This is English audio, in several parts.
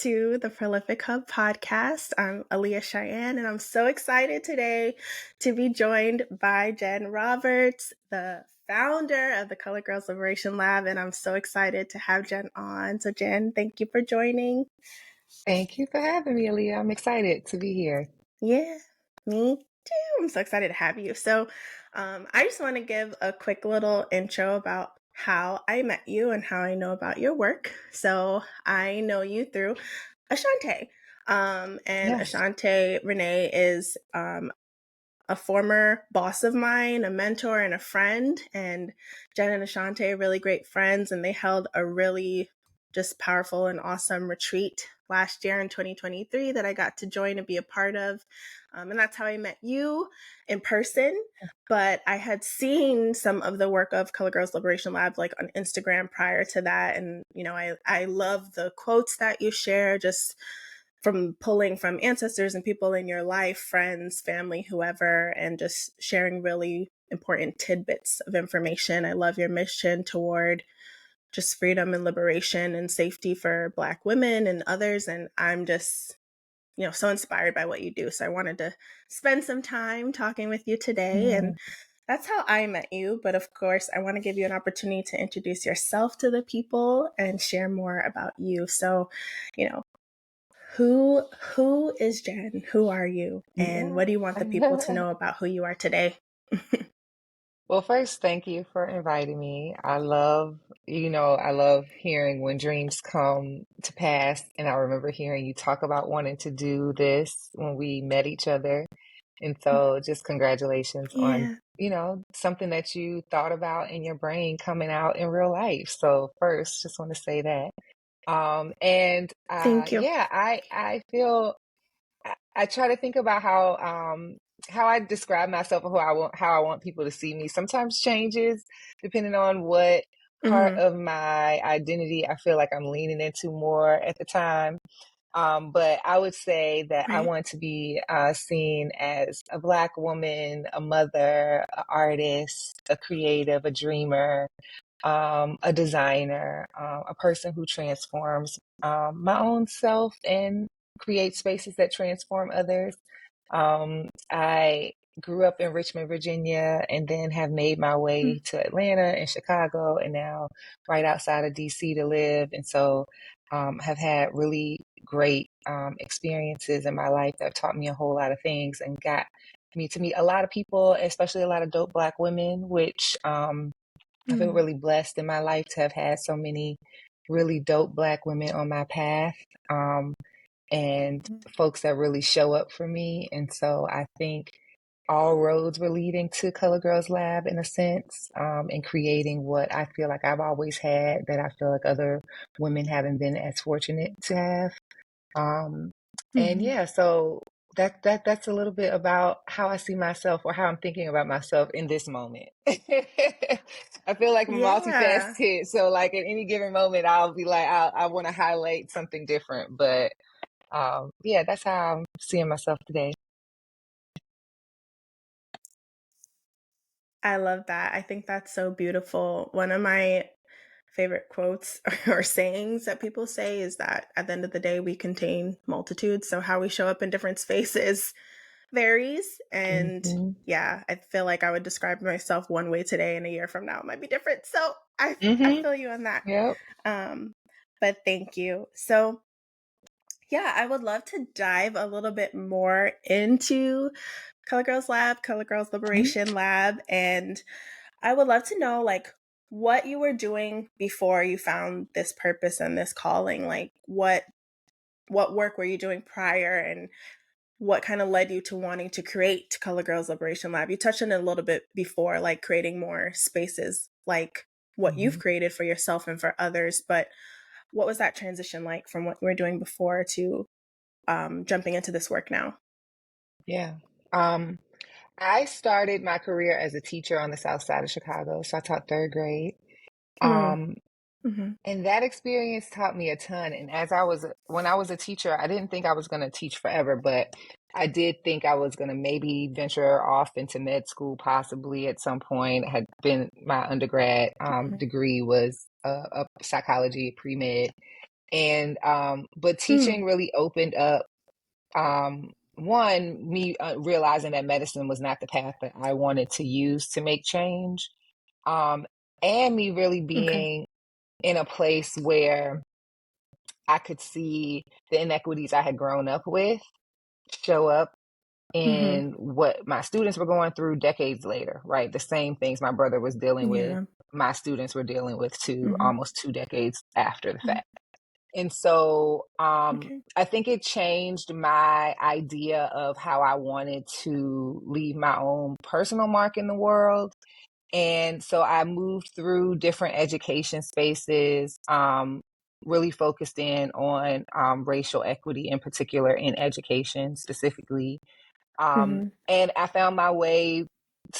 to the Prolific Hub podcast. I'm Aaliyah Cheyenne, and I'm so excited today to be joined by Jenn Roberts, the founder of the Color Girls Liberation Lab. And I'm so excited to have Jenn on. So, Jenn, thank you for joining. Thank you for having me, Aaliyah. I'm excited to be here. Yeah, me too. I'm so excited to have you. So, I just want to give a quick little intro about how I met you and how I know about your work. So, I know you through Ashante. And Yes. Ashante Renee is a former boss of mine, a mentor, and a friend. And Jenn and Ashante are really great friends, and they held a really just powerful and awesome retreat last year in 2023 that I got to join and be a part of. And that's how I met you in person. But I had seen some of the work of Color Girls Liberation Lab like on Instagram prior to that. And, I love the quotes that you share, just from pulling from ancestors and people in your life, friends, family, whoever, and just sharing really important tidbits of information. I love your mission toward just freedom and liberation and safety for Black women and others. And I'm just, so inspired by what you do. So I wanted to spend some time talking with you today. And that's how I met you. But of course, I want to give you an opportunity to introduce yourself to the people and share more about you. So, you know, who is Jenn? Who are you? And what do you want the people to Yeah. know about who you are today? Well, first, thank you for inviting me. I love hearing when dreams come to pass. And I remember hearing you talk about wanting to do this when we met each other. And so just congratulations on, Yeah. something that you thought about in your brain coming out in real life. So first, just want to say that. Thank you. Yeah, I feel I try to think about how I describe myself or how I want people to see me. Sometimes changes depending on what part Mm-hmm. of my identity I feel like I'm leaning into more at the time. But I would say that I Right. want to be seen as a Black woman, a mother, an artist, a creative, a dreamer, a designer, a person who transforms my own self and create spaces that transform others. I grew up in Richmond, Virginia, and then have made my way to Atlanta and Chicago, and now right outside of DC to live. And so have had really great experiences in my life that have taught me a whole lot of things and got me to meet a lot of people, especially a lot of dope Black women, which I feel Mm-hmm. really blessed in my life to have had so many really dope Black women on my path, and folks that really show up for me. And so I think all roads were leading to Color Girls Lab in a sense, and creating what I feel like I've always had that I feel like other women haven't been as fortunate to have. Um, and Mm-hmm. yeah, so that's a little bit about how I see myself or how I'm thinking about myself in this moment. I feel like I'm Yeah. multifaceted, so like at any given moment, I'll be like, I want to highlight something different. But yeah, that's how I'm seeing myself today. I love that. I think that's so beautiful. One of my favorite quotes or sayings that people say is that at the end of the day, we contain multitudes. So how we show up in different spaces varies. And Hmm. yeah, I feel like I would describe myself one way today and a year from now it might be different. So I Hmm. feel you on that. Yep. Um, but thank you. So yeah, I would love to dive a little bit more into Color Girls Lab, Color Girls Mhm. Liberation Lab, and I would love to know like what you were doing before you found this purpose and this calling. Like what work were you doing prior and what kind of led you to wanting to create Color Girls Liberation Lab? You touched on it a little bit before, like creating more spaces like what you've Mhm. created for yourself and for others, but what was that transition like from what you were doing before to jumping into this work now? Yeah. Um, I started my career as a teacher on the south side of Chicago, so I taught third grade. Mm, Um, mm-hmm, and that experience taught me a ton. And when I was a teacher, I didn't think I was going to teach forever, but I did think I was going to maybe venture off into med school, possibly at some point. Had been my undergrad mm-hmm, degree was psychology, pre-med. And but Mm. teaching really opened up, one, me realizing that medicine was not the path that I wanted to use to make change, um, and me really Okay. being in a place where I could see the inequities I had grown up with show up Mhm. in what my students were going through decades later, right? The same things my brother was dealing with, Yeah. my students were dealing with too, Mhm. almost 2 decades after the Mhm. fact. And so Okay. I think it changed my idea of how I wanted to leave my own personal mark in the world. And so I moved through different education spaces, really focused in on racial equity in particular in education specifically. Mhm. And I found my way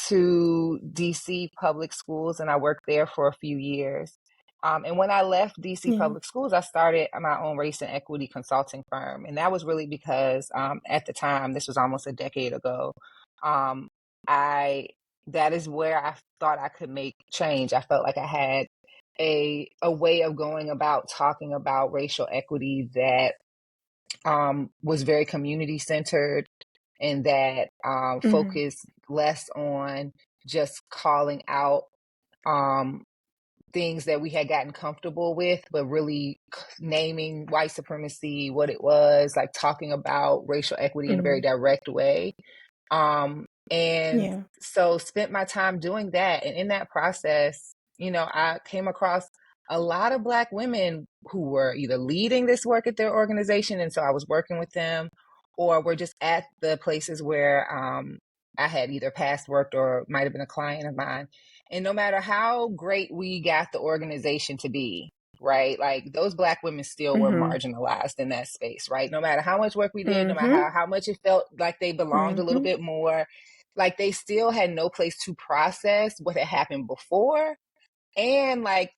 to DC public schools, and I worked there for a few years. And when I left DC Yeah. public schools, I started my own race and equity consulting firm. And that was really because at the time, this was almost a decade ago, um, I that is where I thought I could make change. I felt like I had a way of going about talking about racial equity that was very community centered and that Mhm. focused less on just calling out um, things that we had gotten comfortable with, but really naming white supremacy, what it was, like talking about racial equity in a very Mhm. direct way. And Yeah. so spent my time doing that. And in that process, I came across a lot of Black women who were either leading this work at their organization. And so I was working with them, or were just at the places where I had either past worked or might have been a client of mine. And no matter how great we got the organization to be, right? Like those Black women still were Mhm. marginalized in that space, right? No matter how much work we did, no matter Mhm. how much it felt like they belonged a little Mhm. bit more, like they still had no place to process what had happened before, and like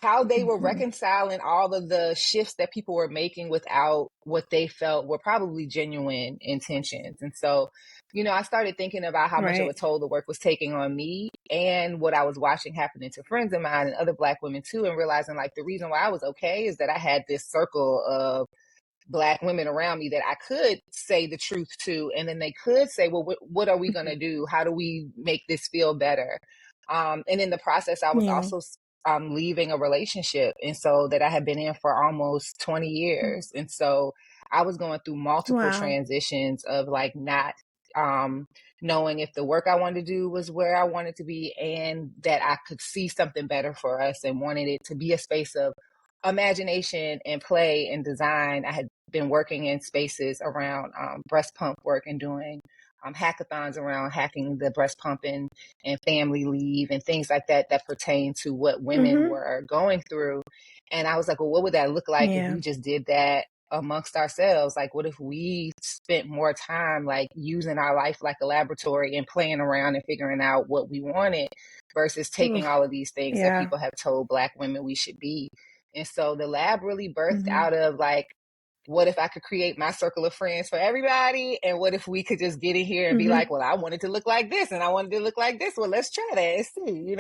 how they were Mhm. reconciling all of the shifts that people were making without what they felt were probably genuine intentions. And so, I started thinking about how much of a Right. toll the work was taking on me and what I was watching happening to friends of mine and other Black women too, and realizing like the reason why I was okay is that I had this circle of Black women around me that I could say the truth to, and then they could say, well, what are we going Mhm. to do? How do we make this feel better? And in the process, I was Yeah. also leaving a relationship. And so that I had been in for almost 20 Mm. years. And so I was going through multiple Wow. transitions of like not um, knowing if the work I wanted to do was where I wanted to be, and that I could see something better for us and wanted it to be a space of imagination and play and design. I had been working in spaces around breast pump work and doing hackathons around hacking the breast pump and family leave and things like that that pertain to what women Mhm. were going through. And I was like, well, what would that look like if Yeah. we just did that amongst ourselves? Like, what if we spent more time like using our life like a laboratory and playing around and figuring out what we wanted versus taking Oof. all of these things that Yeah. people have told Black women we should be. And so the lab really birthed Mhm. out of like, what if I could create my circle of friends for everybody? And what if we could just get in here and be like, Mhm. well, I wanted to look like this and I wanted to look like this. Well, let's try that and see.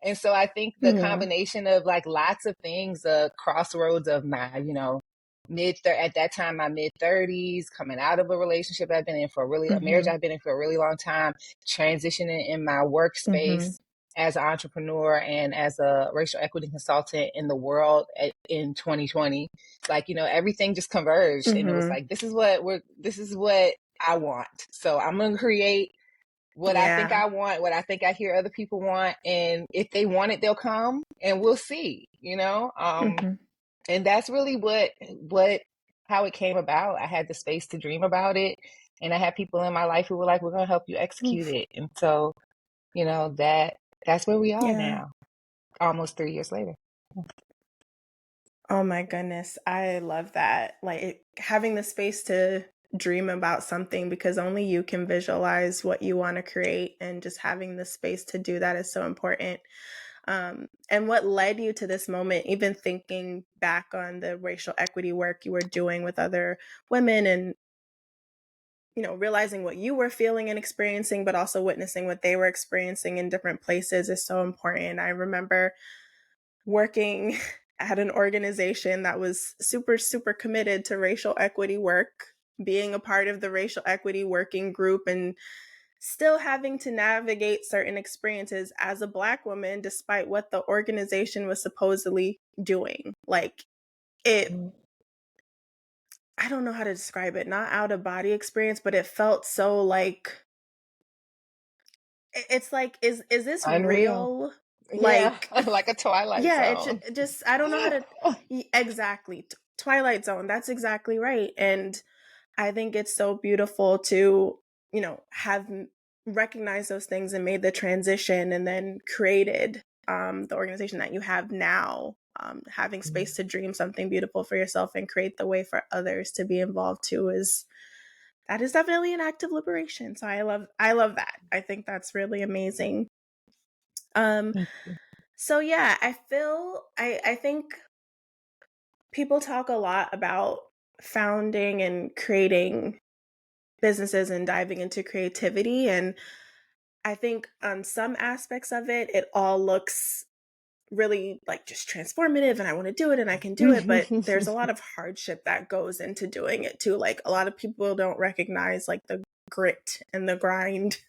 And so I think the Yeah. combination of like lots of things, crossroads of my, at that time, my mid 30s, coming out of a relationship I've been in for a marriage Mhm. I've been in for a really long time, transitioning in my Mhm. workspace as an entrepreneur and as a racial equity consultant in the world in 2020. Like, everything just converged, and it was Mhm. like, this is what I want. So I'm going to create what I think Yeah. I want, what I think I hear other people want. And if they want it, they'll come and we'll see. Mhm. And that's really how it came about. I had the space to dream about it. And I had people in my life who were like, we're going to help you execute Oof. it. And so, that's where we are Yeah. now, almost 3 years later. Oh my goodness. I love that. Like having the space to dream about something because only you can visualize what you want to create, and just having the space to do that is so important. And what led you to this moment, even thinking back on the racial equity work you were doing with other women, and realizing what you were feeling and experiencing, but also witnessing what they were experiencing in different places is so important. I remember working at an organization that was super, super committed to racial equity work, being a part of the racial equity working group, and still having to navigate certain experiences as a Black woman, despite what the organization was supposedly doing. Like, it, I don't know how to describe it, not out of body experience, but it felt so like, it's like, is this Unreal. real? Yeah, Like, like a Twilight yeah, Zone. it just, I don't know how to, exactly. Twilight Zone, that's exactly right. And I think it's so beautiful to, have recognized those things and made the transition and then created the organization that you have now, having space to dream something beautiful for yourself and create the way for others to be involved too that is definitely an act of liberation. So I love that. I think that's really amazing. Um, so yeah, I think people talk a lot about founding and creating businesses and diving into creativity. And I think on some aspects of it, it all looks really like just transformative and I want to do it and I can do it. But there's a lot of hardship that goes into doing it too. Like a lot of people don't recognize like the grit and the grind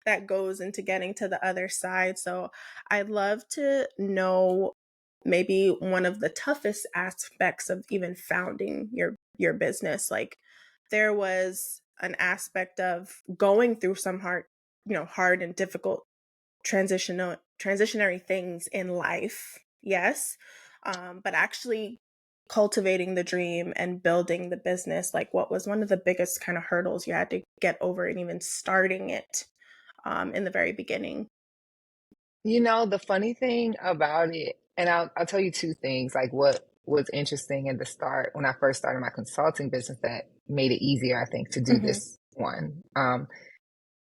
that goes into getting to the other side. So I'd love to know maybe one of the toughest aspects of even founding your business. Like there was an aspect of going through some hard and difficult transitionary things in life. Yes. But actually cultivating the dream and building the business, like what was one of the biggest kind of hurdles you had to get over and even starting it in the very beginning? The funny thing about it, and I'll tell you two things, like what was interesting in the start when I first started my consulting business that made it easier, I think, to do Mm-hmm. this one.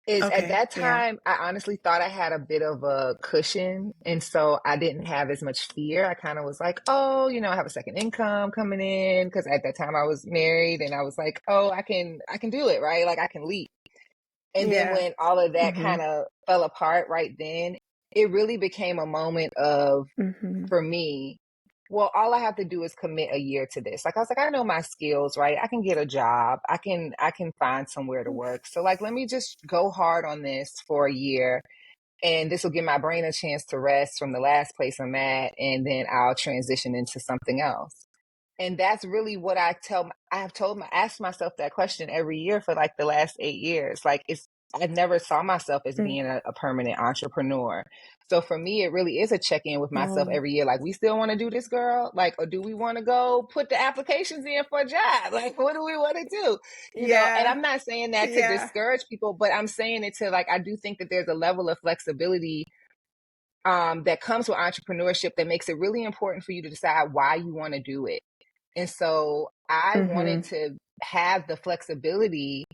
Is at Okay. that Yeah. time, I honestly thought I had a bit of a cushion. And so I didn't have as much fear. I kind of was like, oh, I have a second income coming in. Cause at that time I was married and I was like, oh, I can do it, right? Like I can leap. And then Yeah. when all of that Mm-hmm. kind of fell apart right then, it really became a moment of, Mm-hmm. for me, well, all I have to do is commit a year to this. Like I was like, I know my skills, right? I can get a job. I can find somewhere to work. So like, let me just go hard on this for a year. And this will give my brain a chance to rest from the last place I'm at. And then I'll transition into something else. And that's really what asked myself that question every year for like the last 8 years. Like I never saw myself as being a permanent entrepreneur. So for me, it really is a check in with myself Oh, every year. Like, we still want to do this, girl? Like, or do we want to go put the applications in for a job? Like, what do we want to do? And yeah. I'm not saying that to Yeah. discourage people, but I'm saying it to like, I do think that there's a level of flexibility that comes with entrepreneurship that makes it really important for you to decide why you want to do it. And so I wanted Mm-hmm. to have the flexibility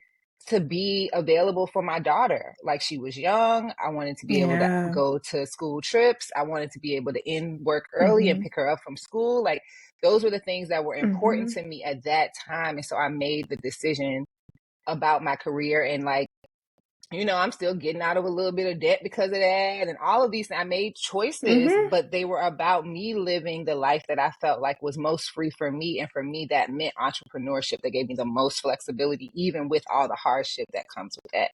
to be available for my daughter. Like she was young. I wanted to be able to Yeah. go to school trips. I wanted to be able to end work early and Mm-hmm. pick her up from school. Like those were the things that were important Mm-hmm. to me at that time. And so I made the decision about my career and like, I'm still getting out of a little bit of debt because of that and all of these. I made choices, Mm-hmm. but they were about me living the life that I felt like was most free for me. And for me, that meant entrepreneurship that gave me the most flexibility, even with all the hardship that comes with that.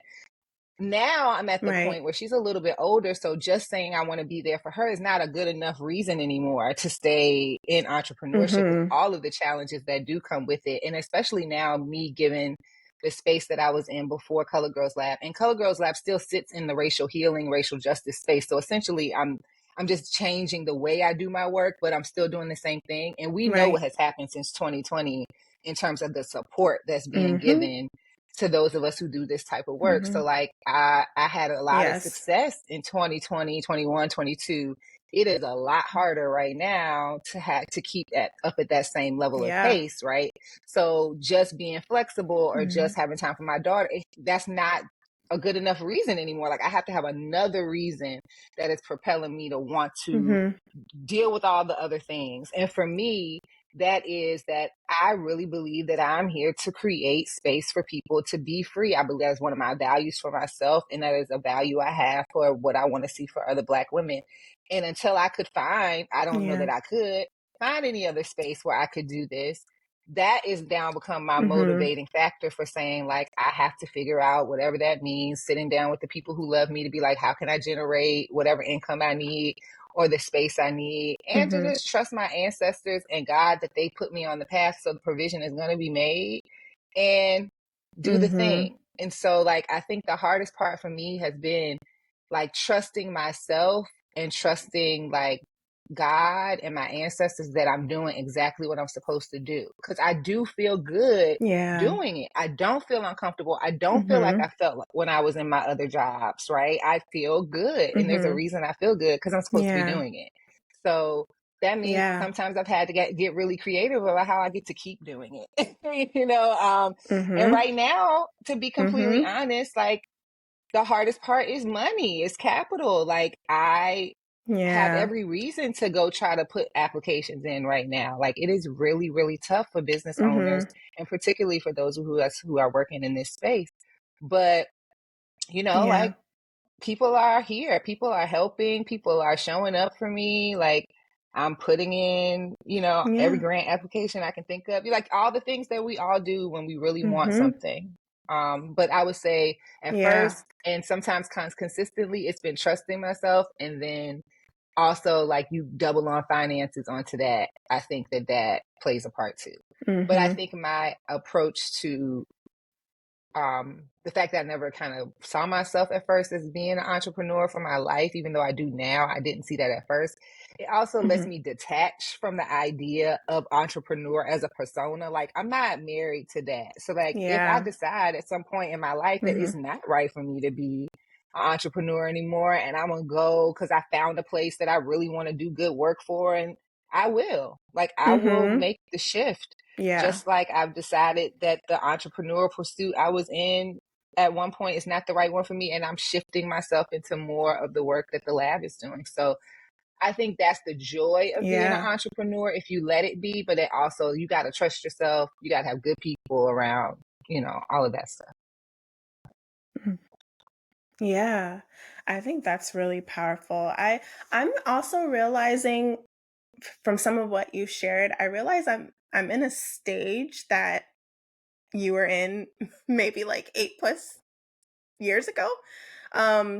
Now I'm at the Right. point where she's a little bit older. So just saying I want to be there for her is not a good enough reason anymore to stay in entrepreneurship with Mm-hmm. all of the challenges that do come with it. And especially now, me given the space that I was in before Color Girls Lab, and Color Girls Lab still sits in the racial healing, racial justice space. So essentially, I'm just changing the way I do my work, but I'm still doing the same thing. And we know Right. what has happened since 2020 in terms of the support that's being Mm-hmm. given to those of us who do this type of work. Mm-hmm. So like I had a lot of Yes. success in 2020, 21, 22. It is a lot harder right now to keep that up at that same level of Yeah. pace, right? So just being flexible or Mm-hmm. just having time for my daughter, that's not a good enough reason anymore. Like I have to have another reason that is propelling me to want to Mm-hmm. deal with all the other things. And for me, that is that I really believe that I'm here to create space for people to be free. I believe that's one of my values for myself, and that is a value I have for what I want to see for other Black women. And until I could find, I don't know Yeah. that I could. find any other space where I could do this. That is now become my Mhm. motivating factor for saying, like, I have to figure out whatever that means, sitting down with the people who love me to be like, how can I generate whatever income I need or the space I need, and to Mhm. just trust my ancestors and God that they put me on the path so the provision is going to be made, and do the Mhm. thing. And so, like, I think the hardest part for me has been like trusting myself and trusting like God and my ancestors that I'm doing exactly what I'm supposed to do. Because I do feel good Yeah. doing it. I don't feel uncomfortable. I don't feel like Mhm. I felt like when I was in my other jobs, right? I feel good. And there's a Mhm. reason I feel good because I'm supposed to be Yeah. doing it. So that means Yeah. sometimes I've had to get really creative about how I get to keep doing it. And Mhm. right now, to be completely Mhm. honest, like the hardest part is money, is capital. Like I have Yeah. every reason to go try to put applications in right now. Like it is really, really tough for business owners Mhm. and particularly for those who us who are working in this space. But Yeah. like people are here, people are helping, people are showing up for me. Like I'm putting in, every Yeah. grant application I can think of. Like all the things that we all do when we really want Mhm. something. But I would say at Yeah. first and sometimes consistently, it's been trusting myself, and then also like you double on finances onto that. I think that plays a part too. But I Mhm. think my approach to the fact that I never kind of saw myself at first as being an entrepreneur for my life, even though I do now, I didn't see that at first. It also lets Mhm. me detach from the idea of entrepreneur as a persona. Like I'm not married to that. So like if I Yeah. decide at some point in my life that it's Mhm. not right for me to be an entrepreneur anymore and I'm gonna go because I found a place that I really want to do good work for, and I will. Like I will Mhm. make the shift, Yeah. just like I've decided that the entrepreneurial pursuit I was in at one point is not the right one for me, and I'm shifting myself into more of the work that the lab is doing. So I think that's the joy of being an Yeah. entrepreneur if you let it be, but it also you got to trust yourself, you got to have good people around, all of that stuff. Mhm. Yeah. I think that's really powerful. I'm also realizing from some of what you shared, I realize I'm in a stage that you were in maybe like 8 plus years ago.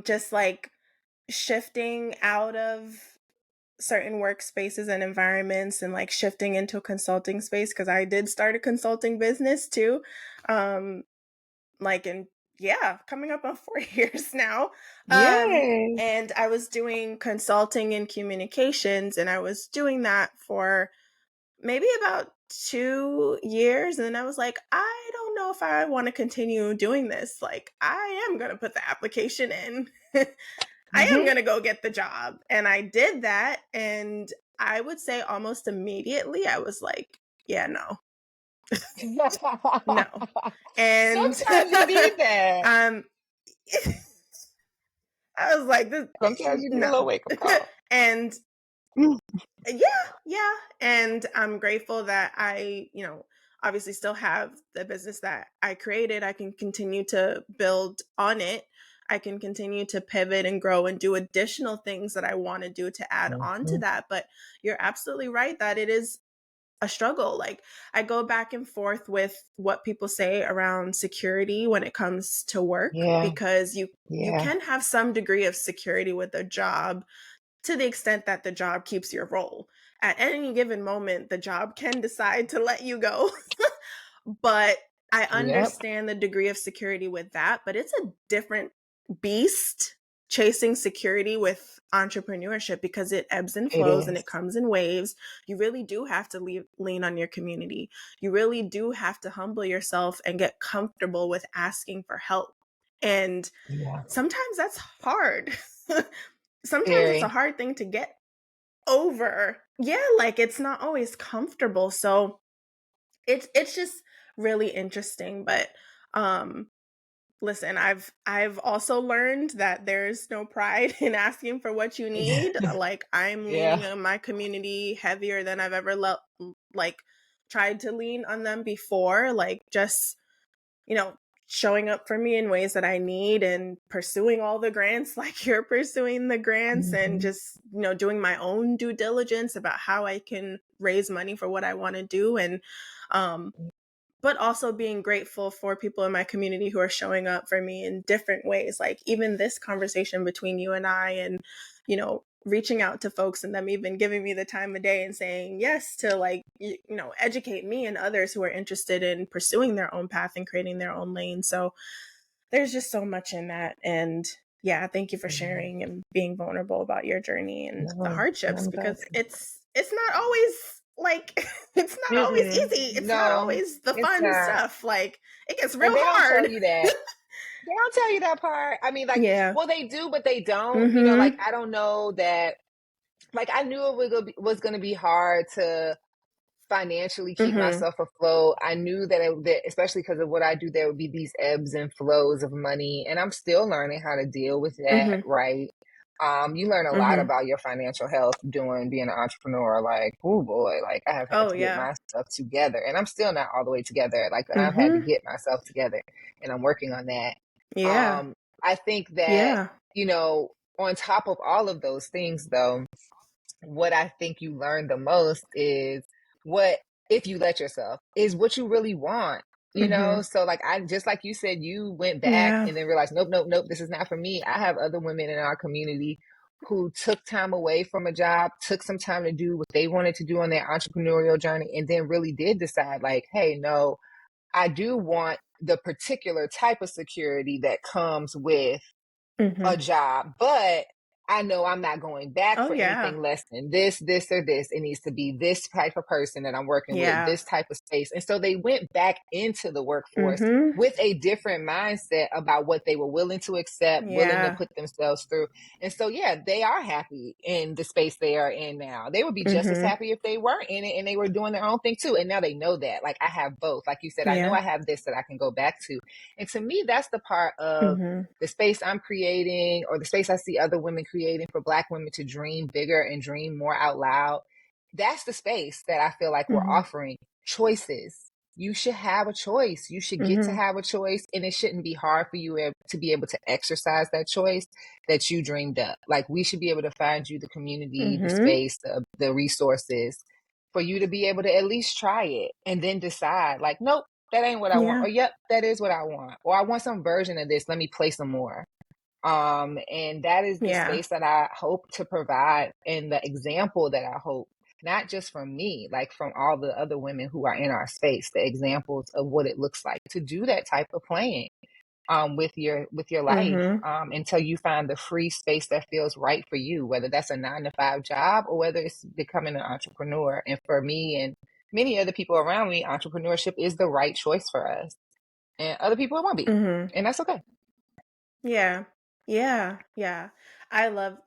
Just like shifting out of certain workspaces and environments and like shifting into a consulting space because I did start a consulting business too. Um, like in yeah, coming up on 4 years now. Yay. And I was doing consulting in communications, and I was doing that for maybe about 2 years. And then I was like, I don't know if I want to continue doing this. Like, I am going to put the application in. I am Mm-hmm. going to go get the job. And I did that. And I would say almost immediately, I was like, yeah, no, no. And Sometimes you need that. um, I was like, this, Sometimes you need a little no. wake up call. And yeah, yeah. And I'm grateful that obviously still have the business that I created. I can continue to build on it. I can continue to pivot and grow and do additional things that I want to do to add on to Mm-hmm. that. But you're absolutely right that it is a struggle. Like I go back and forth with what people say around security when it comes to work, Yeah, because you yeah, can have some degree of security with a job to the extent that the job keeps your role. At any given moment, the job can decide to let you go. But I yep, understand the degree of security with that, but it's a different beast chasing security with entrepreneurship because it ebbs and it flows and it is. comes in waves. You really do have to lean on your community. You really do have to humble yourself and get comfortable with asking for help. And Yeah, sometimes that's hard. Sometimes it's a very. hard thing to get over. Yeah, like it's not always comfortable. So it's just really interesting. But um listen, I've also learned that there's no pride in asking for what you need. Like I'm Yeah, leaning on my community heavier than I've ever like tried to lean on them before. Like just, you know, showing up for me in ways that I need and pursuing all the grants like you're pursuing the grants, and Mhm. just, doing my own due diligence about how I can raise money for what I want to do. And um but also being grateful for people in my community who are showing up for me in different ways. Like even this conversation between you and I, and, reaching out to folks and them even giving me the time of day and saying yes to, like, educate me and others who are interested in pursuing their own path and creating their own lane. So there's just so much in that. And yeah, thank you for Mhm. sharing and being vulnerable about your journey and the No, hardships, I'm glad because to. it's not always like it's not always Mm-mm. easy. It's not No, always the it's fun not. stuff. Like it gets real And they don't tell hard. you that. They don't tell you that part. I mean, like, Yeah. well, they do, but they don't. Like, Mhm. I don't know that. Like, I knew it was gonna be hard to financially keep Mhm. myself afloat. I knew that especially because of what I do, there would be these ebbs and flows of money, and I'm still learning how to deal with that, Mhm. right? You learn a lot Mhm. about your financial health doing being an entrepreneur. Like, oh boy, like I have had Oh to get yeah. my stuff together, and I'm still not all the way together. Like, I've had to Mhm. get myself together, and I'm working on that. Yeah. Um, I think that Yeah. you know, on top of all of those things, though, what I think you learn the most is what, if you let yourself, is what you really want. Mhm. So like I just like you said, you went back Yeah. and then realized, nope, nope, nope, this is not for me. I have other women in our community who took time away from a job, took some time to do what they wanted to do on their entrepreneurial journey, and then really did decide, like, hey, no, I do want the particular type of security that comes with a Mhm. job, but I know I'm not going back Oh for yeah. anything less than this, or this. It needs to be this type of person that I'm working with, Yeah. this type of space. And so they went back into the workforce Mhm. with a different mindset about what they were willing to accept, willing to Yeah. put themselves through. And so, yeah, they are happy in the space they are in now. They would be just as Mhm. happy if they weren't in it and they were doing their own thing too. And now they know that. Like, I have both. Like you said, I know Yeah. I have this that I can go back to. And to me, that's the part of Mhm. the space I'm creating, or the space I see other women creating for Black women to dream bigger and dream more out loud. That's the space that I feel like we're Mhm. offering choices. You should have a choice. You should get to Mhm. have a choice, and it shouldn't be hard for you to be able to exercise that choice that you dreamed up. Like, we should be able to find you the community, the Mhm. space, the resources for you to be able to at least try it and then decide, like, nope, that ain't what I want. Yeah. Or, yep, that is what I want. Or, I want some version of this. Let me play some more. And that is the Yeah. space that I hope to provide, and the example that I hope, not just from me, like from all the other women who are in our space, the examples of what it looks like to do that type of playing with your life, Mhm. until you find the free space that feels right for you, whether that's a 9 to 5 job or whether it's becoming an entrepreneur. And for me and many other people around me, entrepreneurship is the right choice for us, and other people it won't be, Mhm. and that's okay. Yeah. Yeah. Yeah. I love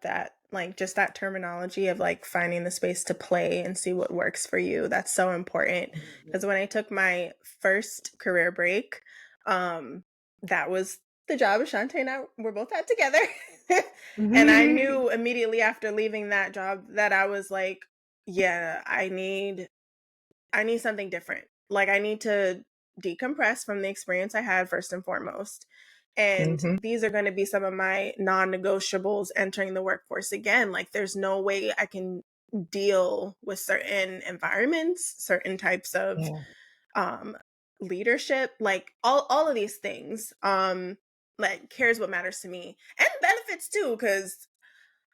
that. Like just that terminology of like finding the space to play and see what works for you. That's so important. Because when I took my first career break, um, that was the job Ashante and I were both at together. And I knew immediately after leaving that job that I was like, yeah, I need something different. Like I need to decompress from the experience I had first and foremost. And Hmm. these are going to be some of my non-negotiables entering the workforce again. Like there's no way I can deal with certain environments, certain types of Yeah. um leadership, like all of these things. Like cares what matters to me. And benefits too, because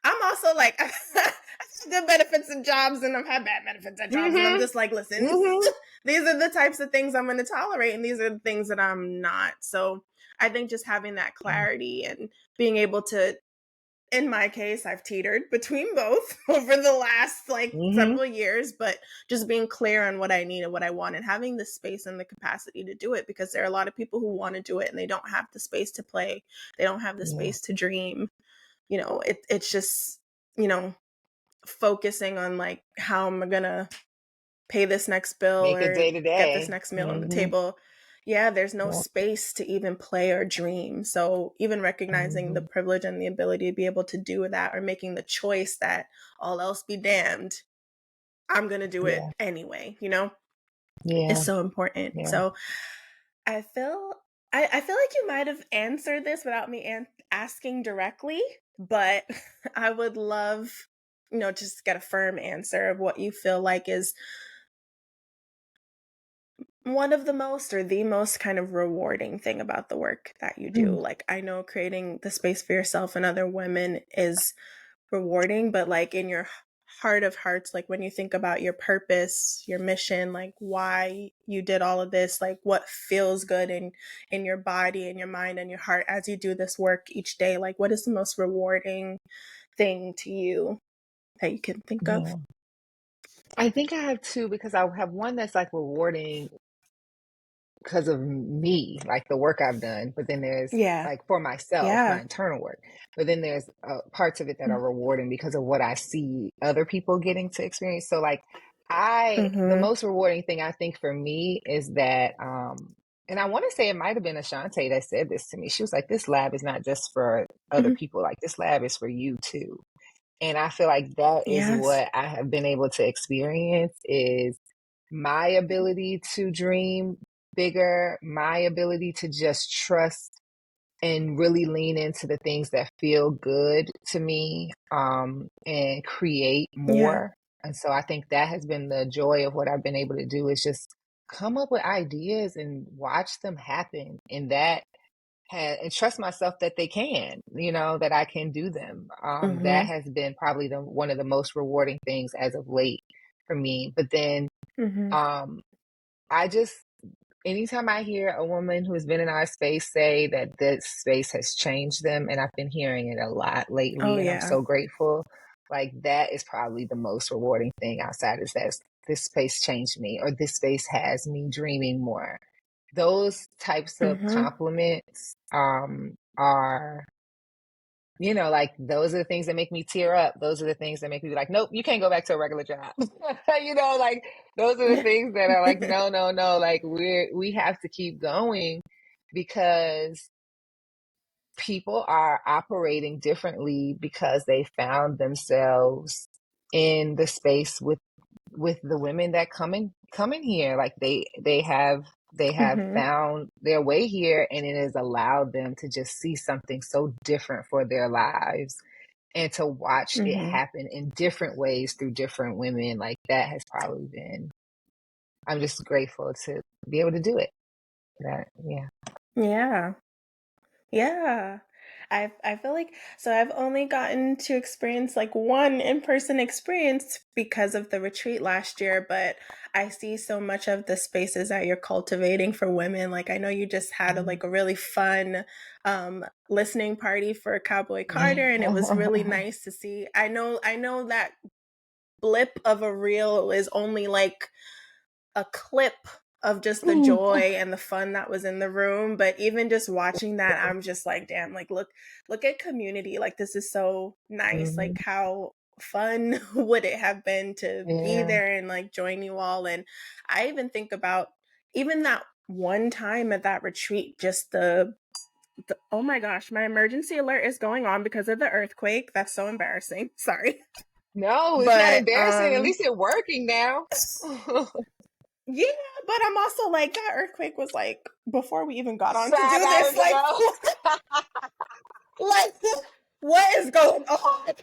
I'm also like, I have good benefits and jobs, and I've had bad benefits at jobs, and I'm Hmm. just like, listen, Hmm. these are the types of things I'm going to tolerate, and these are the things that I'm not. So I think just having that clarity and being able to, in my case, I've teetered between both over the last like Hmm. several years, but just being clear on what I need and what I want, and having the space and the capacity to do it, because there are a lot of people who want to do it and they don't have the space to play, they don't have the Yeah. space to dream. It's just, you know, focusing on like how am I gonna pay this next bill Make it or day to get this day. next meal on the Hmm. table. Yeah, there's no Yeah. space to even play or dream. So even recognizing the Hmm. privilege and the ability to be able to do that, or making the choice that all else be damned, I'm gonna do it Yeah. anyway, is Yeah. so important. Yeah. So I feel I feel like you might have answered this without me asking directly, but I would love, just get a firm answer of what you feel like is one of the most or the most kind of rewarding thing about the work that you do. Mm. Like, I know creating the space for yourself and other women is rewarding, but like in your heart of hearts, like when you think about your purpose, your mission, like why you did all of this, like what feels good in your body and your mind and your heart as you do this work each day, like what is the most rewarding thing to you that you can think of? Yeah. I think I have two because I have one that's like rewarding because of me, like the work I've done, but then there's Yeah. like for myself, my Yeah. internal work. But then there's parts of it that are rewarding because of what I see other people getting to experience. So like the Mm-hmm. most rewarding thing I think for me is that, and I want to say it might have been Ashante that said this to me. She was like, this lab is not just for other Hmm. people. Like this lab is for you too. And I feel like that is Yes. what I have been able to experience is my ability to dream bigger, my ability to just trust and really lean into the things that feel good to me, and create Yeah. more. And so I think that has been the joy of what I've been able to do is just come up with ideas and watch them happen. And that and trust myself that they can, that I can do them. That Mm-hmm. has been probably the one of the most rewarding things as of late for me. But then, Mm-hmm. um, I just anytime I hear a woman who's been in our space say that this space has changed them, and I've been hearing it a lot Oh lately, and I'm yeah. so grateful. Like that is probably the most rewarding thing outside is that this space changed me, or this space has me dreaming more. Those types of Mm-hmm. compliments are, like those are the things that make me tear up. Those are the things that make me be like, nope, you can't go back to a regular job. Like those are the things that are like, no, no, no, like we have to keep going because people are operating differently because they found themselves in the space with the women that come in here. Like they have Mm-hmm. found their way here, and it has allowed them to just see something so different for their lives and to watch it Mm-hmm. happen in different ways through different women. Like that has probably been, I'm just grateful to be able to do it. That, yeah. Yeah. Yeah. I feel like so I've only gotten to experience like one in-person experience because of the retreat last year, but I see so much of the spaces that you're cultivating for women. Like I know you just had a really fun listening party for Cowboy Carter and it was really nice to see. I know that blip of a reel is only like a clip of just the joy and the fun that was in the room, but even just watching that I'm just like damn, like look at community, like this is so nice, Mhm. like how fun would it have been to be Yeah. there and like join you all. And I even think about even that one time at that retreat, just the oh my gosh, my emergency alert is going on because of the earthquake. That's so embarrassing. Sorry. No, it's not But embarrassing. At least it's working now. yeah, but I'm also like that earthquake was like before we even got on to 5 do hours this. Like, ago. like what is going on?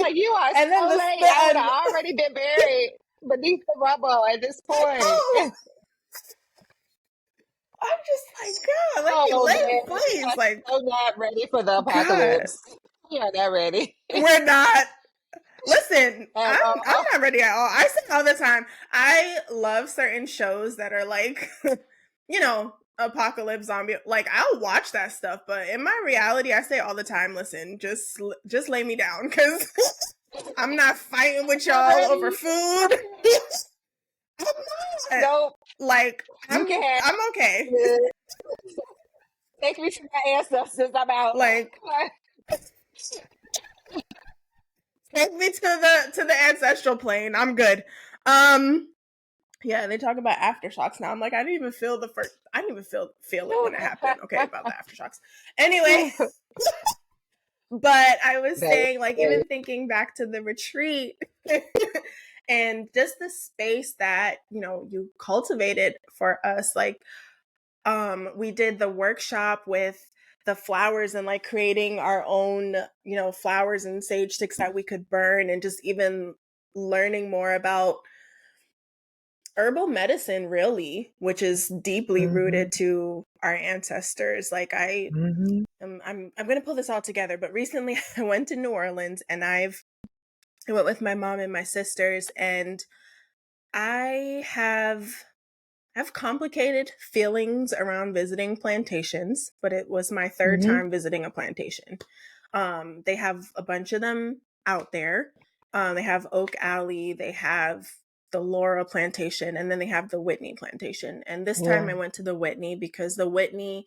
Like you are And then so the late. I would and have already been buried beneath the rubble at this I point. know I'm just like God. Let me Oh man, live, we please. are Like so not ready for the God, apocalypse. We are not ready we're not. Listen, at I'm all. not ready at all. I say all the time. I love certain shows that are like, apocalypse zombie. Like I'll watch that stuff, but in my reality, I say all the time. Listen, just lay me down because I'm not fighting with Not y'all over ready. food. I'm not. Nope. Like You can have I'm okay. it. Take me to my ancestors. I'm out. Like take me to the ancestral plane. I'm good. Um Yeah, they talk about aftershocks now. I'm like, I didn't even feel the first. I didn't even feel it when it happened. Okay, about the aftershocks. Anyway, but I was That is saying, like, hilarious. even thinking back to the retreat and just the space that you cultivated for us. Like, we did the workshop with the flowers and like creating our own, flowers and sage sticks that we could burn, and just even learning more about herbal medicine, really, which is deeply Mhm. rooted to our ancestors. Like Mhm. I'm going to pull this all together, but recently I went to New Orleans, and I went with my mom and my sisters, and I have complicated feelings around visiting plantations, but it was my third Mhm. time visiting a plantation. They have a bunch of them out there. They have Oak Alley, they have the Laura plantation, and then they have the Whitney plantation. And this time Yeah. I went to the Whitney because the Whitney,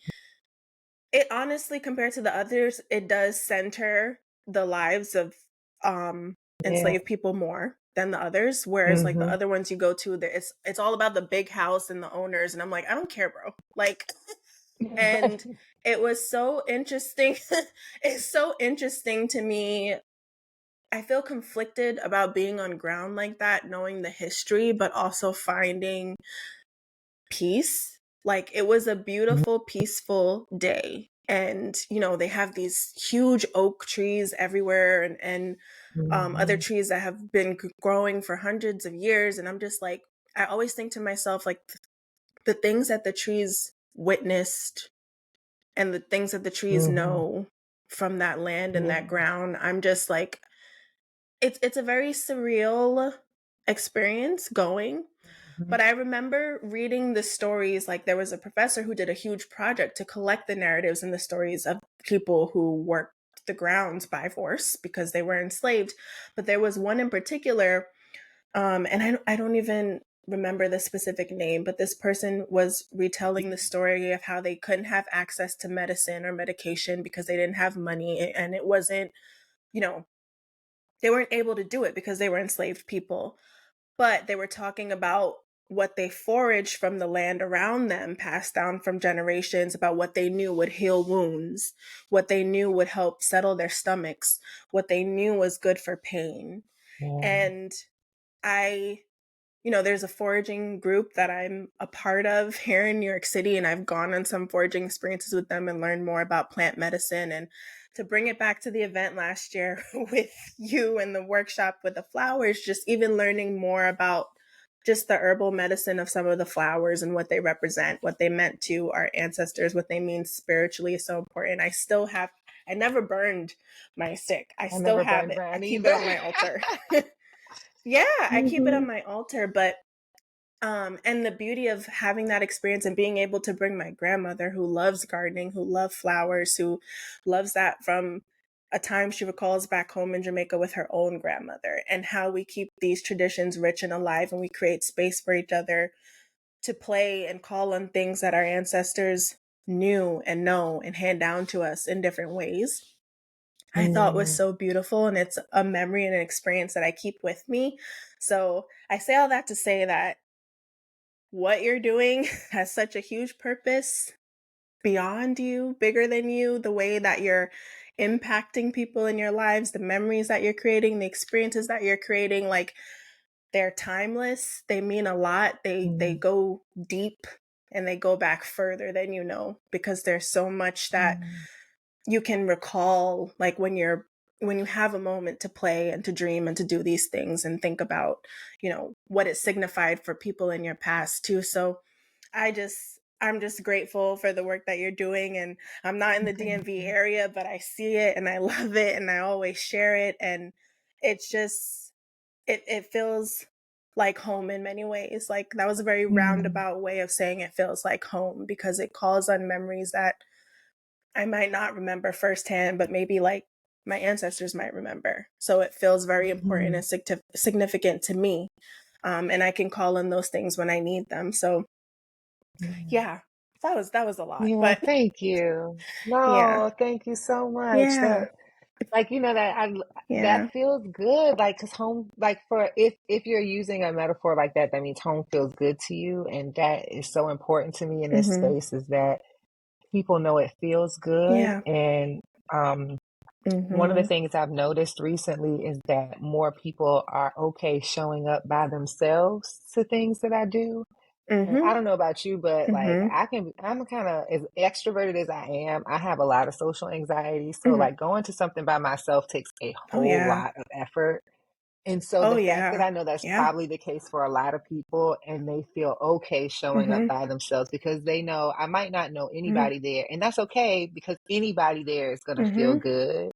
it honestly, compared to the others, it does center the lives of um Yeah. enslaved people more than the others. Whereas like the Mhm. other ones you go to, there it's all about the big house and the owners, and I'm like, I don't care, bro. Like, and it was so interesting. It's so interesting to me. I feel conflicted about being on ground like that, knowing the history, but also finding peace. Like, it was a beautiful, peaceful day. And, they have these huge oak trees everywhere, and other Mhm. trees that have been growing for hundreds of years. And I'm just like, I always think to myself, like, the things that the trees witnessed and the things that the trees Mhm. know from that land and that Yeah. ground, I'm just like, it's a very surreal experience going. Mhm. But I remember reading the stories. Like, there was a professor who did a huge project to collect the narratives and the stories of people who worked the grounds by force because they were enslaved. But there was one in particular, and I don't even remember the specific name, but this person was retelling the story of how they couldn't have access to medicine or medication because they didn't have money, and it wasn't, you know, they weren't able to do it because they were enslaved people. But they were talking about what they foraged from the land around them, passed down from generations, about what they knew would heal wounds, what they knew would help settle their stomachs, what they knew was good for pain. Yeah. And I there's a foraging group that I'm a part of here in New York City, and I've gone on some foraging experiences with them and learned more about plant medicine. And to bring it back to the event last year with you and the workshop with the flowers, just even learning more about just the herbal medicine of some of the flowers and what they represent, what they meant to our ancestors, what they mean spiritually is so important. I never burned my stick. I I still never have burned it. I brown keep it either. on my altar. Yeah, I keep it on Mhm. my altar, but and the beauty of having that experience and being able to bring my grandmother, who loves gardening, who loves flowers, who loves that from a time she recalls back home in Jamaica with her own grandmother, and how we keep these traditions rich and alive, and we create space for each other to play and call on things that our ancestors knew and know and hand down to us in different ways. I thought was Mm. so beautiful, and it's a memory and an experience that I keep with me. So I say all that to say that what you're doing has such a huge purpose beyond you, bigger than you, the way that you're impacting people in your lives, the memories that you're creating, the experiences that you're creating, like, they're timeless. They mean a lot. They Mm. go deep, and they go back further than because there's so much that Mm. you can recall, like, when you have a moment to play and to dream and to do these things and think about, what it signified for people in your past too. So I'm just grateful for the work that you're doing. And I'm not in the Thank DMV you. area, but I see it and I love it and I always share it. And it's just, it feels like home in many ways. Like, that was a very Mm. roundabout way of saying it feels like home, because it calls on memories that I might not remember firsthand, but maybe like my ancestors might remember. So it feels very important Mhm. and significant to me. And I can call on those things when I need them. So Mm. yeah, that was a lot, Yeah, but thank you. yeah, No, thank you so much. yeah, That, like, that yeah, that feels good. Like, 'cause home, like, for if you're using a metaphor like that, that means home feels good to you, and that is so important to me in this mm-hmm, space, is that people know it feels good. yeah, And um one of the mm-hmm, things I've noticed recently is that more people are okay showing up by themselves to things that I do. Like, Mhm. I don't know about you, but like Mhm. I'm kind of as extroverted as I am. I have a lot of social anxiety. So Mhm. like going to something by myself takes a Oh whole yeah. lot of effort. And so Oh the fact that yeah. I know that's Yeah. probably the case for a lot of people and they feel okay showing up Mhm. by themselves because they know I might not know Mhm. anybody there. And that's okay because anybody there is going to feel Mhm. good.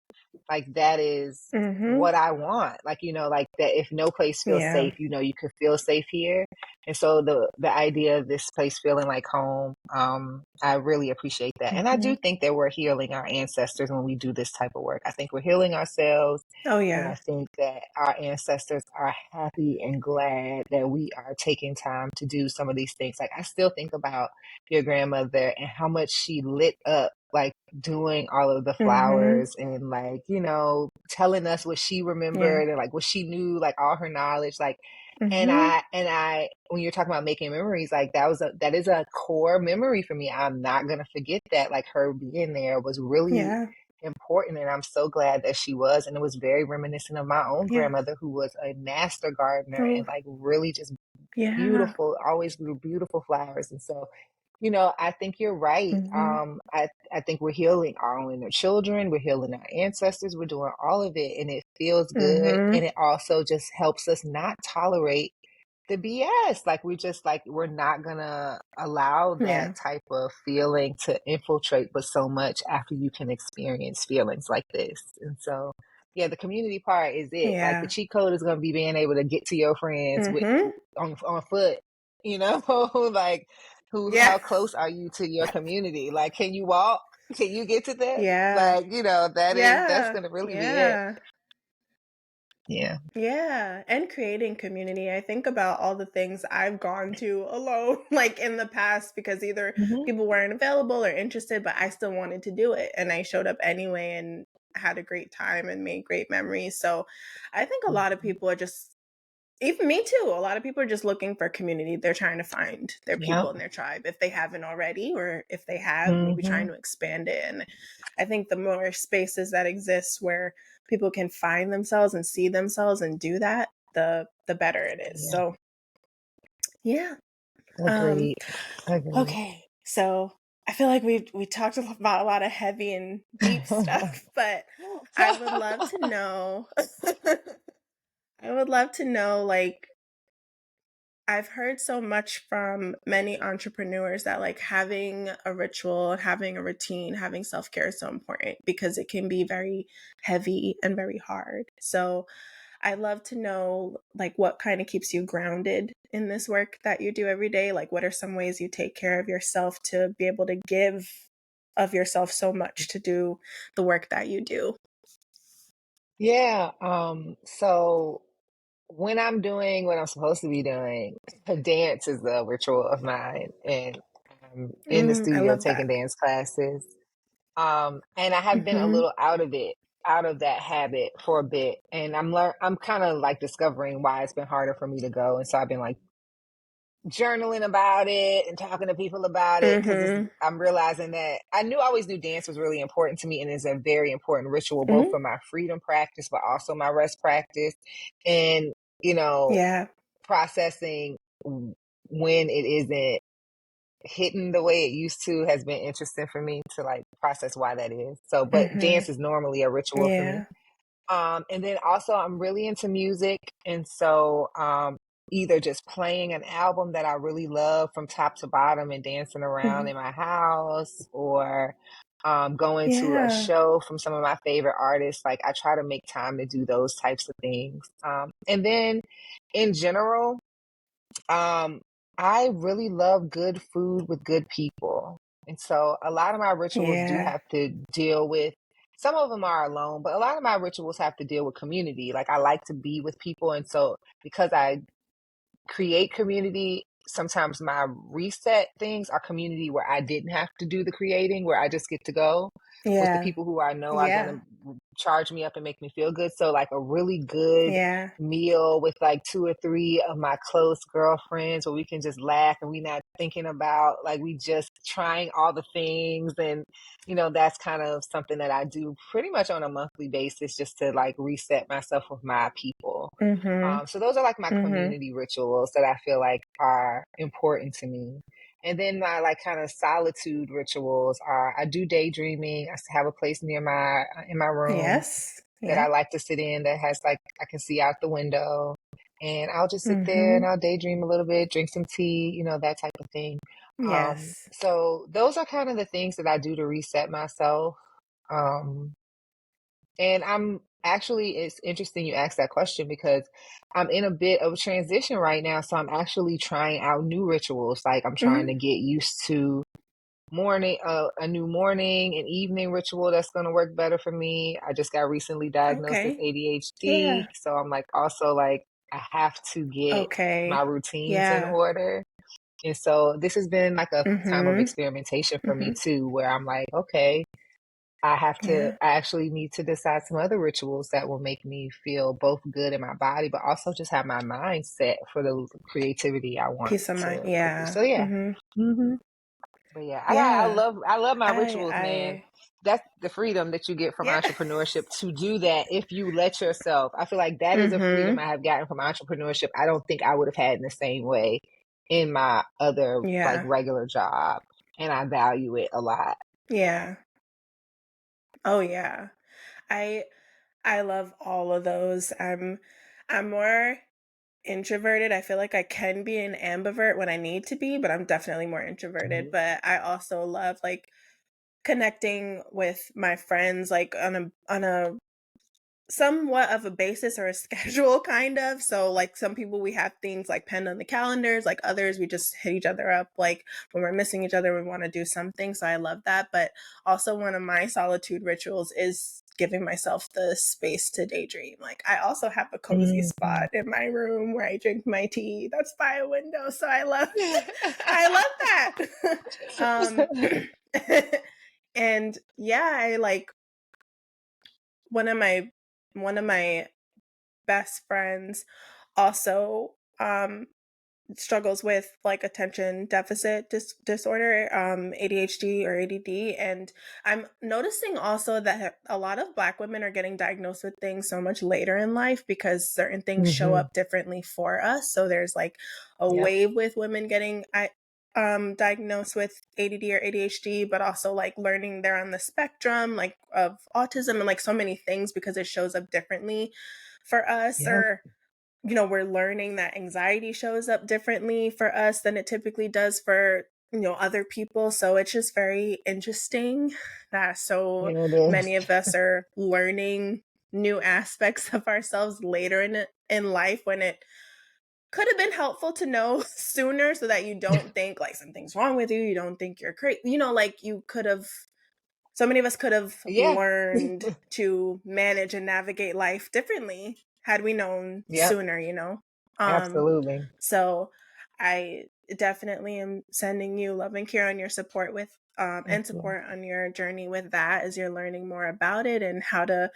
Like that is Mhm. what I want. Like, like that if no place feels Yeah. safe, you could feel safe here. And so the idea of this place feeling like home, I really appreciate that. And I do Mhm. think that we're healing our ancestors when we do this type of work. I think we're healing ourselves. Oh And yeah. I think that our ancestors are happy and glad that we are taking time to do some of these things. Like I still think about your grandmother and how much she lit up, like doing all of the Mhm. flowers and like, telling us what she Yeah. remembered and like what she knew, like all her knowledge. Like, and Mhm. I, when you're talking about making memories, like that is a core memory for me. I'm not going to forget that. Like her being there was really Yeah. important, and I'm so glad that she was. And it was very reminiscent of my own Yeah. grandmother, who was a master gardener Oh and like really just yeah. beautiful, always grew beautiful flowers. And so, I think you're right. Mhm. I think we're healing our own inner children, we're healing our ancestors, we're doing all of it, and it feels good. Mhm. And it also just helps us not tolerate the BS. Like we're not gonna allow that Yeah. type of feeling to infiltrate but so much after you can experience feelings like this. And so yeah, the community part is it. Like the Yeah. cheat code is gonna be being able to get to your friends with Mhm. on foot, you know, like Yeah. how close are you to your community? Like can you walk? Can you get to that? Yeah. Like, that's Yeah. gonna really be it. Yeah. Yeah. Yeah, and creating community. I think about all the things I've gone to alone, like in the past, because either Hmm. people weren't available or interested, but I still wanted to do it. And I showed up anyway and had a great time and made great memories. So I think a lot of people are just, even me too, a lot of people are just looking for community. They're trying to find their Yep. people in their tribe if they haven't already, or if they have, maybe Hmm. trying to expand it. And I think the more spaces that exist where people can find themselves and see themselves and do that, the better it is. Yeah. So yeah. Um, Agreed. Agreed. okay. So I feel like we talked about a lot of heavy and deep stuff, but I would love to know I would love to know, like, I've heard so much from many entrepreneurs that like having a ritual, having a routine, having self-care is so important because it can be very heavy and very hard. So I love to know like what kind of keeps you grounded in this work that you do every day. Like what are some ways you take care of yourself to be able to give of yourself so much to do the work that you do? Yeah. So when I'm doing what I'm supposed to be doing, dance is a ritual of mine, and I'm in the I studio love that. taking dance classes. And I have been a Mhm. little out of that habit for a bit, and I'm kind of like discovering why it's been harder for me to go. And so I've been like journaling about it and talking to people about it because Mhm. I'm realizing that I always knew dance was really important to me and is a very important ritual both Mhm. for my freedom practice but also my rest practice, and you know Yeah. processing when it isn't hitting the way it used to has been interesting for me to like process why that is. So but Mhm. dance is normally a ritual for me. Yeah. And then also I'm really into music. And so, either just playing an album that I really love from top to bottom and dancing around Mhm. in my house, or going to a Yeah. show from some of my favorite artists. Like I try to make time to do those types of things. And then in general, um, I really love good food with good people. And so a lot of my rituals do Yeah. have to deal with, some of them are alone, but a lot of my rituals have to deal with community. Like I like to be with people. And so because I create community, sometimes my reset things are community where I didn't have to do the creating, where I just get to go with the Yeah. people who I know are going Yeah. to charge me up and make me feel good. So like a really good Yeah. meal with like two or three of my close girlfriends where we can just laugh and we not thinking about like we just trying all the things. And, that's kind of something that I do pretty much on a monthly basis just to like reset myself with my people. Mhm. So those are like my Mhm. community rituals that I feel like are important to me. And then my like kind of solitude rituals are I do daydreaming. I have a place near my in my room Yes. that I Yeah. like to sit in that has like I can see out the window. And I'll just sit there and Mhm. I'll daydream a little bit, drink some tea, that type of thing. Yes. So those are kind of the things that I do to reset myself. Um, and I'm actually, it's interesting you asked that question because I'm in a bit of a transition right now. So I'm actually trying out new rituals. Like I'm trying to Mhm. get used to a new morning and evening ritual that's going to work better for me. I just got recently diagnosed with Okay. ADHD. Yeah. So I'm like, also like, I have to get my Okay. routines in Yeah. order. And so this has been like a time of Mhm. experimentation for me Mhm. too, where I'm like, okay, Yeah. I actually need to decide some other rituals that will make me feel both good in my body, but also just have my mind set for the creativity I want Peace of mind. to produce. Yeah. So yeah. Mhm. hmm But yeah, Yeah. I love my I rituals, man. I That's the freedom that you get from yeah. entrepreneurship to do that if you let yourself. I feel like that is a freedom Mhm. I have gotten from entrepreneurship. I don't think I would have had in the same way in my other like Yeah. regular job. And I value it a lot. Yeah. Oh yeah. I I love all of those. I'm more introverted. I feel like I can be an ambivert when I need to be, but I'm definitely more introverted. Mhm. But I also love like connecting with my friends like on a somewhat of a basis or a schedule kind of. So like some people we have things like penned on the calendars, like others we just hit each other up like when we're missing each other we want to do something. So I love that. But also one of my solitude rituals is giving myself the space to daydream. Like I also have a cozy Mhm. spot in my room where I drink my tea. That's by a window. So I love I love that. And yeah, I like one of my one of my best friends also struggles with like attention deficit disorder, ADHD or ADD. And I'm noticing also that a lot of Black women are getting diagnosed with things so much later in life because certain things show Mhm. up differently for us. So there's like a Yep. wave with women getting diagnosed with ADD or ADHD, but also like learning they're on the spectrum, like of autism and like so many things because it shows up differently for us. Yep. Or we're learning that anxiety shows up differently for us than it typically does for, other people. So it's just very interesting that so Yeah, it is. many of us are learning new aspects of ourselves later in life when it could have been helpful to know sooner so that you don't think like something's wrong with you. You don't think you're crazy. Like you could have so many of us could have Yeah. learned to manage and navigate life differently had we known Yep. sooner. Um, Absolutely. so I definitely am sending you love and care on your support with Thank and you. support on your journey with that as you're learning more about it and how to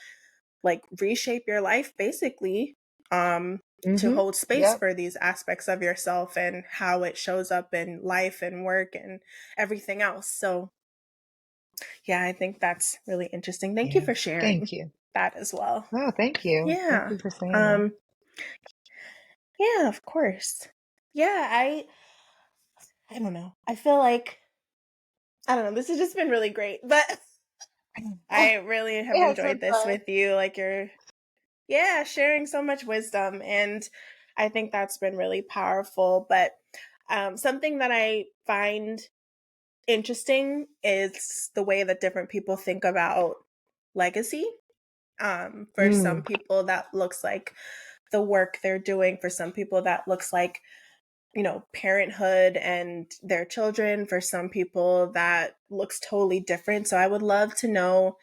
like reshape your life basically to Mhm. hold space Yep. for these aspects of yourself and how it shows up in life and work and everything else. So yeah, I think that's really interesting. Thank you Yeah. for sharing Thank you. that as well. No, thank you. Thank Yeah. you for saying that. Um yeah, of course. Yeah, I don't know. I feel like I don't know, this has just been really great. But I really have It has been enjoyed this fun. with you. Like you're yeah, sharing so much wisdom and I think that's been really powerful. But something that I find interesting is the way that different people think about legacy. For some Mm. people, that looks like the work they're doing. For some people, that looks like, parenthood and their children. For some people, that looks totally different. So I would love to know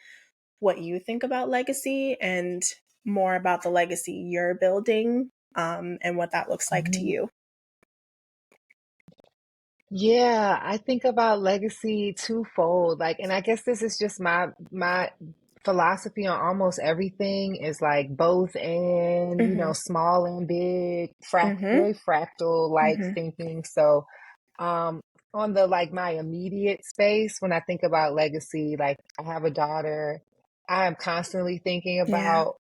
what you think about legacy and more about the legacy you're building, and what that looks like to Mhm. you. Yeah, I think about legacy twofold. Like, and I guess this is just my philosophy on almost everything is like both and, Mm-hmm. small and big, Mm-hmm. very fractal like Mm-hmm. thinking. So, on the like my immediate space, when I think about legacy, like I have a daughter, I am constantly thinking Yeah. about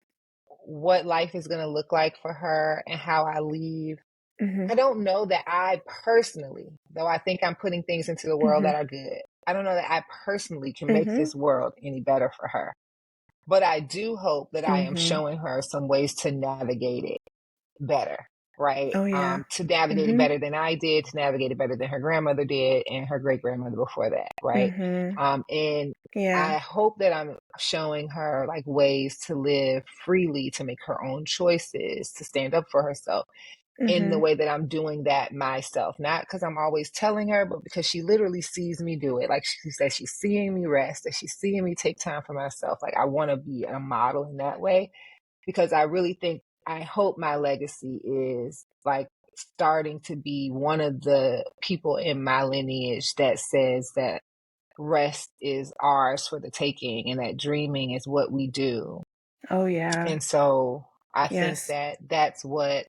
what life is going to look like for her and how I leave. Mhm. I don't know that I personally, though I think I'm putting things into the world that Mhm. are good, I don't know that I personally can make Mhm. this world any better for her. But I do hope that I am Mhm. showing her some ways to navigate it better, right? Oh, yeah. To navigate it Mhm. better than I did, to navigate it better than her grandmother did, and her great grandmother before that, right? Mhm. And Yeah. I hope that I'm showing her like ways to live freely, to make her own choices, to stand up for herself in the Mhm. way that I'm doing that myself. Not because I'm always telling her, but because she literally sees me do it. Like she says, she's seeing me rest, that she's seeing me take time for myself. Like I want to be a model in that way because I really think, I hope my legacy is like starting to be one of the people in my lineage that says that rest is ours for the taking and that dreaming is what we do. Oh, yeah. And so I think Yes. that that's what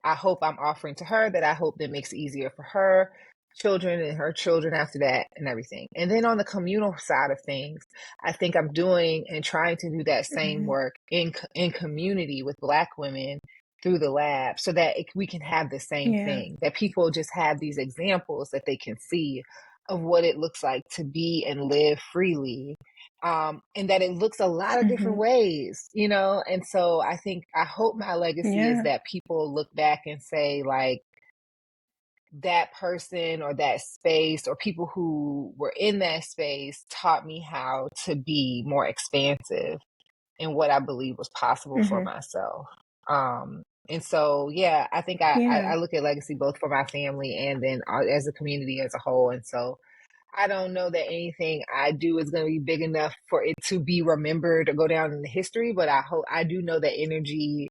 I hope I'm offering to her, that I hope that makes it easier for her children and her children after that and everything. And then on the communal side of things, I think I'm doing and trying to do that same Mhm. work in community with Black women through the lab so that we can have the same Yeah. thing, that people just have these examples that they can see of what it looks like to be and live freely, and that it looks a lot of different Mhm. ways, you know? And so I think, I hope my legacy is Yeah. that people look back and say, like, that person or that space or people who were in that space taught me how to be more expansive in what I believe was possible for Mhm. myself. And so, yeah, I think I Yeah. look at legacy both for my family and then as a community as a whole. And so I don't know that anything I do is going to be big enough for it to be remembered or go down in the history, but I do know that energy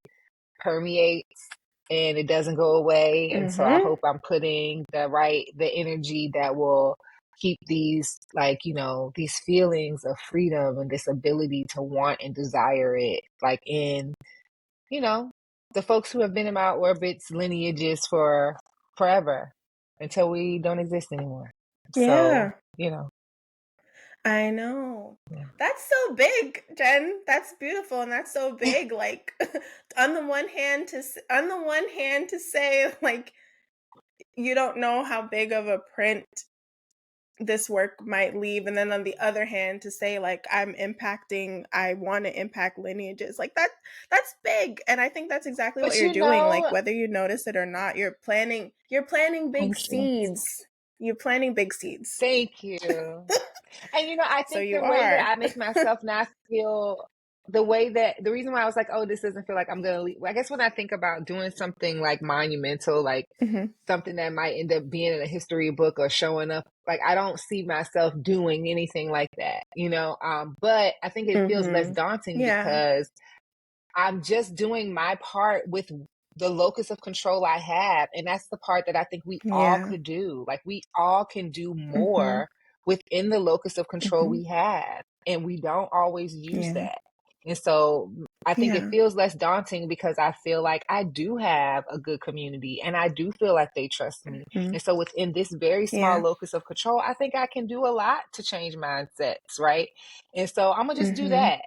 permeates and it doesn't go away. And so I Mhm. hope I'm putting the energy that will keep these, like, you know, these feelings of freedom and this ability to want and desire it, like in, you know, the folks who have been in my orbits, lineages for forever until we don't exist anymore. So, Yeah. you know, I know. yeah. That's so big, Jen. That's beautiful and that's so big. Like on the one hand to say like you don't know how big of a print this work might leave, and then on the other hand to say like I want to impact lineages. Like that's big. And I think that's exactly what But you're you doing. Like know, whether you notice it or not, you're planting big thank you. seeds. You're planting big seeds. Thank you. And you know, I So think you the way that are. I make myself not feel the reason why I was like, oh, this doesn't feel like I'm gonna leave. I guess when I think about doing something like monumental, like Mhm. something that might end up being in a history book or showing up, like I don't see myself doing anything like that, you know. But I think it feels less Mhm. daunting Yeah. because I'm just doing my part with the locus of control I have. And that's the part that I think we all Yeah. could do. Like we all can do Mhm. more within the locus of control Mhm. we have. And we don't always use Yeah. that. And so I think it Yeah. feels less daunting because I feel like I do have a good community and I do feel like they trust me. Mhm. And so within this very small Yeah. locus of control, I think I can do a lot to change mindsets, right? And so I'm gonna just do Mhm. that.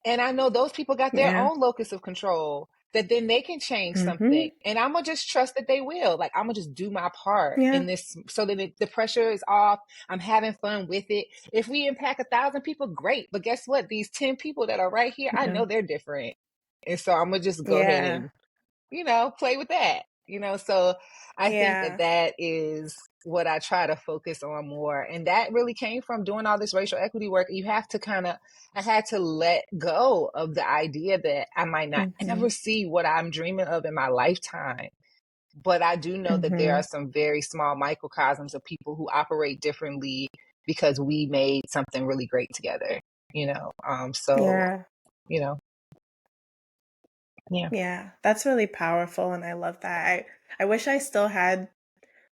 And I know those people got their Yeah. own locus of control that then they can change something. Mhm. And I'm going to just trust that they will. Like, I'm going to just do my part Yeah. in this so that the pressure is off. I'm having fun with it. If we impact 1,000 people, great. But guess what? These 10 people that are right here, I Yeah. know they're different. And so I'm going to just go ahead Yeah. and, you know, play with that, you know? So I think that Yeah. that is what I try to focus on more. And that really came from doing all this racial equity work. You have to kind of, I had to let go of the idea that I might not ever Mhm. see what I'm dreaming of in my lifetime. But I do know that there are Mhm. some very small microcosms of people who operate differently because we made something really great together, you know? So, Yeah. you know, yeah. Yeah. That's really powerful and I love that. I wish I still had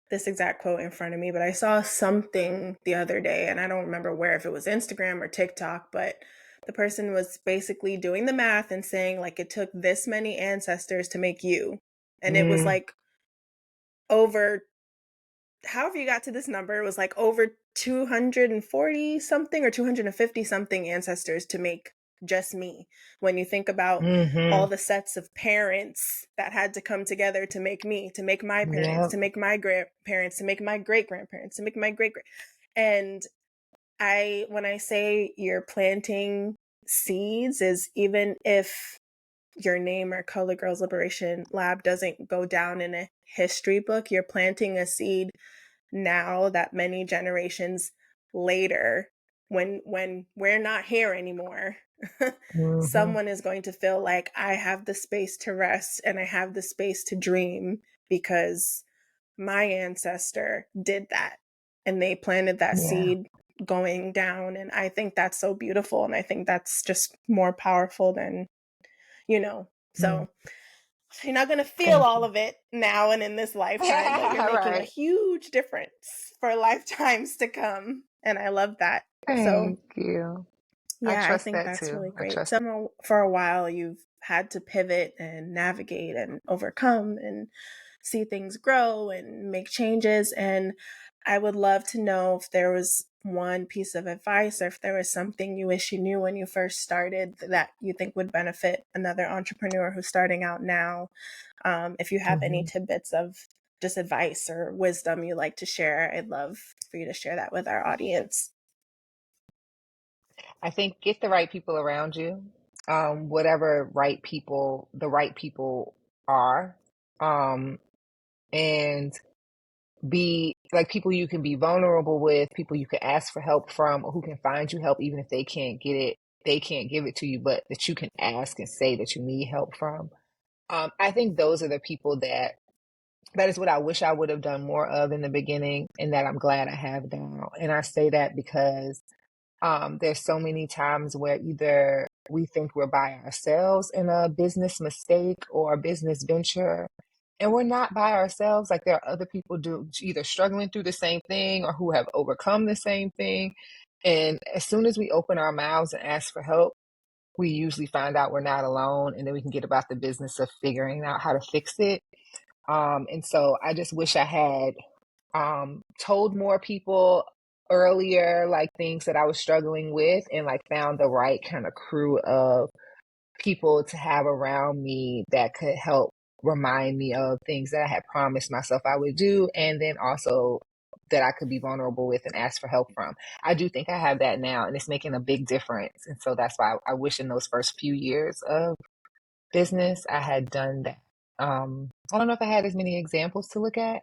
this exact quote in front of me, but I saw something the other day and I don't remember where, if it was Instagram or TikTok, but the person was basically doing the math and saying like it took this many ancestors to make you. And it was Mm, like over however you got to this number, it was like over 240 something or 250 something ancestors to make just me. When you think about all Mm-hmm. the sets of parents that had to come together to make me, to make my parents, Yep. to make my grandparents, to make my great grandparents, to make my great great. And when I say you're planting seeds, is even if your name or Color Girls Liberation Lab doesn't go down in a history book, you're planting a seed now that many generations later, when we're not here anymore, Mm-hmm. someone is going to feel like I have the space to rest and I have the space to dream because my ancestor did that and they planted that Yeah. seed going down. And I think that's so beautiful, and I think that's just more powerful than, Mm. so you're not going to feel Thank all you. of it now and in this lifetime, but you're making a Right. huge difference for lifetimes to come. And I love that. So, Thank you. I yeah, I trust think that that's too. really I great. trust. So, for a while, you've had to pivot and navigate and overcome and see things grow and make changes. And I would love to know if there was one piece of advice or if there was something you wish you knew when you first started that you think would benefit another entrepreneur who's starting out now. If you have any Mhm. tidbits of just advice or wisdom you like to share, I'd love for you to share that with our audience. I think get the right people around you. Whatever the right people are. Um, and be like people you can be vulnerable with, people you can ask for help from, or who can find you help even if they can't give it to you, but that you can ask and say that you need help from. I think those are the people that is what I wish I would have done more of in the beginning, and that I'm glad I have now. And I say that because there's so many times where either we think we're by ourselves in a business mistake or a business venture, and we're not by ourselves. Like there are other people either struggling through the same thing or who have overcome the same thing. And as soon as we open our mouths and ask for help, we usually find out we're not alone, and then we can get about the business of figuring out how to fix it. And so I just wish I had told more people earlier, like things that I was struggling with, and like found the right kind of crew of people to have around me that could help remind me of things that I had promised myself I would do, and then also that I could be vulnerable with and ask for help from. I do think I have that now, and it's making a big difference. And so that's why I wish in those first few years of business I had done that. I don't know if I had as many examples to look at,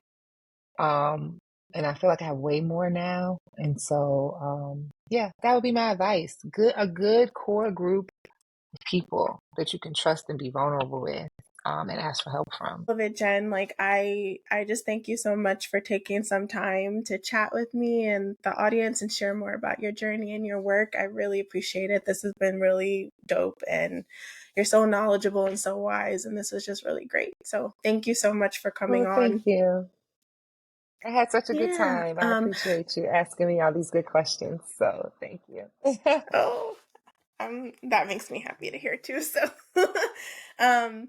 um, and I feel like I have way more now. And so, yeah, that would be my advice. A good core group of people that you can trust and be vulnerable with, and ask for help from. Love it, Jen. Like I just thank you so much for taking some time to chat with me and the audience and share more about your journey and your work. I really appreciate it. This has been really dope, and you're so knowledgeable and so wise, and this was just really great. So thank you so much for coming Well, thank on. you. I had such a good Yeah. time. I appreciate you asking me all these good questions. So thank you. Oh, that makes me happy to hear too. So um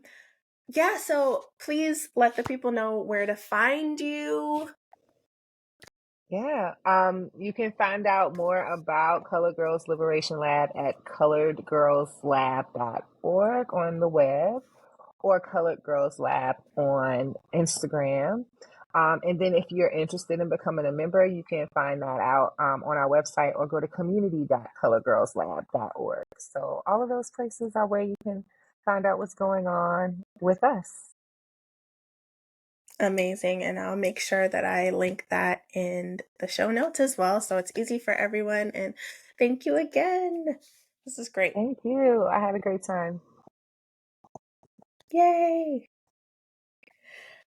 yeah, so please let the people know where to find you. Yeah, you can find out more about Color Girls Liberation Lab at coloredgirlslab.org on the web, or Colored Girls Lab on Instagram. And then if you're interested in becoming a member, you can find that out on our website, or go to community.coloredgirlslab.org. So all of those places are where you can find out what's going on with us. Amazing. And I'll make sure that I link that in the show notes as well, so it's easy for everyone. And thank you again. This is great. Thank you. I had a great time. Yay.